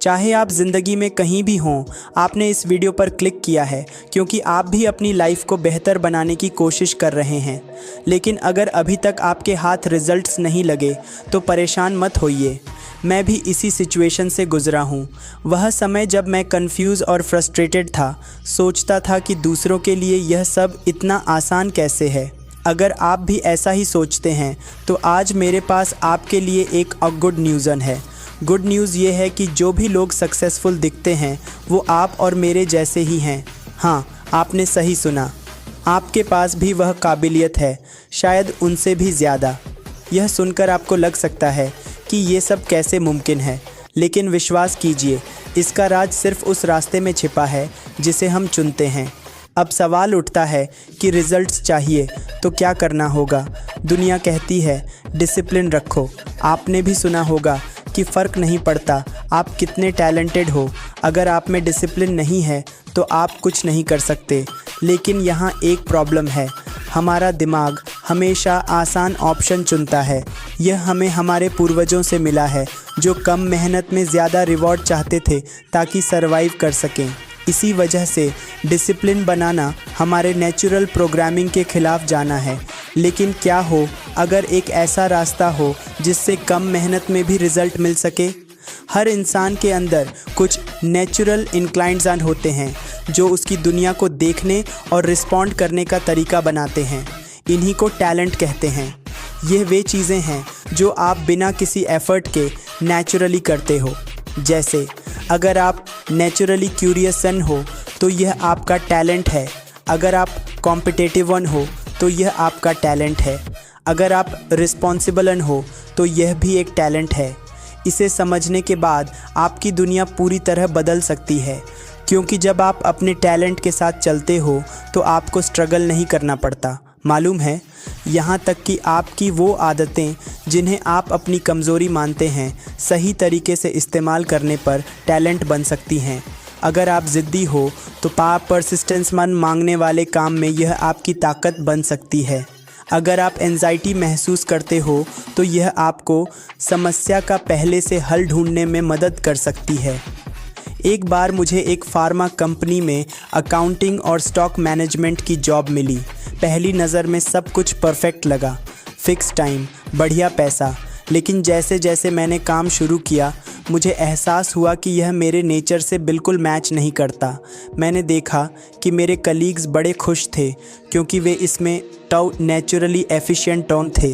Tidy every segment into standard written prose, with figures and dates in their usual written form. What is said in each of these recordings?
चाहे आप ज़िंदगी में कहीं भी हों, आपने इस वीडियो पर क्लिक किया है क्योंकि आप भी अपनी लाइफ को बेहतर बनाने की कोशिश कर रहे हैं। लेकिन अगर अभी तक आपके हाथ रिजल्ट्स नहीं लगे तो परेशान मत होइए। मैं भी इसी सिचुएशन से गुज़रा हूँ। वह समय जब मैं कंफ्यूज और फ्रस्ट्रेटेड था, सोचता था कि दूसरों के लिए यह सब इतना आसान कैसे है। अगर आप भी ऐसा ही सोचते हैं तो आज मेरे पास आपके लिए एक गुड न्यूज़ है। गुड न्यूज़ ये है कि जो भी लोग सक्सेसफुल दिखते हैं वो आप और मेरे जैसे ही हैं। हाँ, आपने सही सुना, आपके पास भी वह काबिलियत है, शायद उनसे भी ज़्यादा। यह सुनकर आपको लग सकता है कि ये सब कैसे मुमकिन है, लेकिन विश्वास कीजिए, इसका राज सिर्फ उस रास्ते में छिपा है जिसे हम चुनते हैं। अब सवाल उठता है कि रिजल्ट्स चाहिए तो क्या करना होगा। दुनिया कहती है डिसिप्लिन रखो। आपने भी सुना होगा कि फ़र्क नहीं पड़ता आप कितने टैलेंटेड हो, अगर आप में डिसिप्लिन नहीं है तो आप कुछ नहीं कर सकते। लेकिन यहाँ एक प्रॉब्लम है, हमारा दिमाग हमेशा आसान ऑप्शन चुनता है। यह हमें हमारे पूर्वजों से मिला है जो कम मेहनत में ज़्यादा रिवॉर्ड चाहते थे ताकि सरवाइव कर सकें। इसी वजह से डिसिप्लिन बनाना हमारे नेचुरल प्रोग्रामिंग के ख़िलाफ़ जाना है। लेकिन क्या हो अगर एक ऐसा रास्ता हो जिससे कम मेहनत में भी रिज़ल्ट मिल सके। हर इंसान के अंदर कुछ नेचुरल इंक्लाइंड्स होते हैं जो उसकी दुनिया को देखने और रिस्पॉन्ड करने का तरीका बनाते हैं। इन्हीं को टैलेंट कहते हैं। यह वे चीज़ें हैं जो आप बिना किसी एफ़र्ट के नेचुरली करते हो। जैसे अगर आप नेचुरली क्यूरियस सन हो तो यह आपका टैलेंट है। अगर आप कॉम्पिटिटिव वन हो तो यह आपका टैलेंट है। अगर आप रिस्पॉन्सिबल हो तो यह भी एक टैलेंट है। इसे समझने के बाद आपकी दुनिया पूरी तरह बदल सकती है, क्योंकि जब आप अपने टैलेंट के साथ चलते हो तो आपको स्ट्रगल नहीं करना पड़ता। मालूम है, यहाँ तक कि आपकी वो आदतें जिन्हें आप अपनी कमज़ोरी मानते हैं, सही तरीके से इस्तेमाल करने पर टैलेंट बन सकती हैं। अगर आप ज़िद्दी हो तो परसिस्टेंस मन मांगने वाले काम में यह आपकी ताकत बन सकती है। अगर आप एंजाइटी महसूस करते हो तो यह आपको समस्या का पहले से हल ढूंढने में मदद कर सकती है। एक बार मुझे एक फार्मा कंपनी में अकाउंटिंग और स्टॉक मैनेजमेंट की जॉब मिली। पहली नज़र में सब कुछ परफेक्ट लगा, फिक्स टाइम, बढ़िया पैसा। लेकिन जैसे जैसे मैंने काम शुरू किया मुझे एहसास हुआ कि यह मेरे नेचर से बिल्कुल मैच नहीं करता। मैंने देखा कि मेरे कलीग्स बड़े खुश थे क्योंकि वे इसमें नेचुरली एफिशिएंट टोन थे,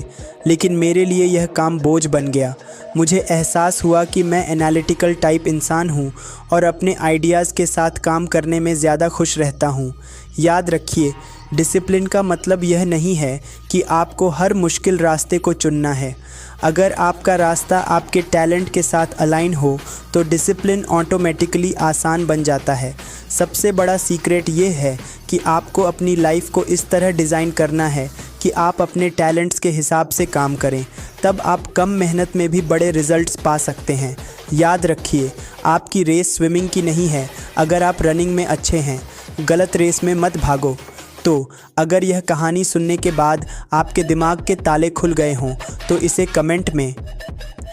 लेकिन मेरे लिए यह काम बोझ बन गया। मुझे एहसास हुआ कि मैं एनालिटिकल टाइप इंसान हूँ और अपने आइडियाज़ के साथ काम करने में ज़्यादा खुश रहता हूँ। याद रखिए, डिसिप्लिन का मतलब यह नहीं है कि आपको हर मुश्किल रास्ते को चुनना है। अगर आपका रास्ता आपके टैलेंट के साथ अलाइन हो तो डिसिप्लिन ऑटोमेटिकली आसान बन जाता है। सबसे बड़ा सीक्रेट ये है कि आपको अपनी लाइफ को इस तरह डिज़ाइन करना है कि आप अपने टैलेंट्स के हिसाब से काम करें, तब आप कम मेहनत में भी बड़े रिजल्ट्स पा सकते हैं। याद रखिए, आपकी रेस स्विमिंग की नहीं है। अगर आप रनिंग में अच्छे हैं, गलत रेस में मत भागो। तो अगर यह कहानी सुनने के बाद आपके दिमाग के ताले खुल गए हों तो इसे कमेंट में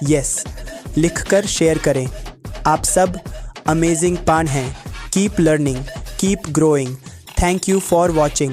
यस लिखकर शेयर करें। आप सब अमेजिंग पान हैं। Keep learning, keep growing. Thank you for watching.